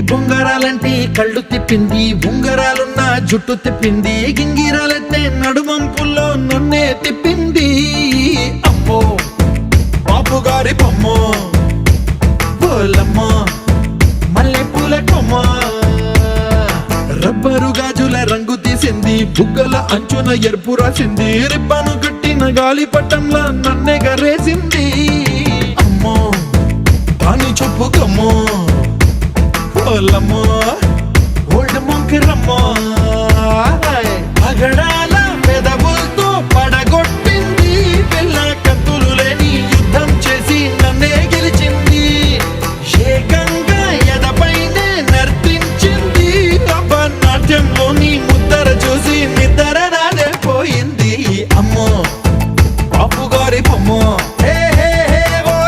బొంగరాలంటే కళ్ళు తిప్పింది, ఉంగరాలున్న జుట్టు తిప్పింది, గింగిరాలెత్తే నడుమంపుల్లో నన్నే తిప్పింది. అమ్మో బాబు గారి బొమ్మ, పోలమ్మ మల్లె పూల కొమ్మ, రబ్బరు గాజుల రంగు తీసింది, బుగ్గల అంచున ఎరుపు రాసింది, రిబ్బను కట్టిన గాలి పట్టంలా నన్నే గరేసింది.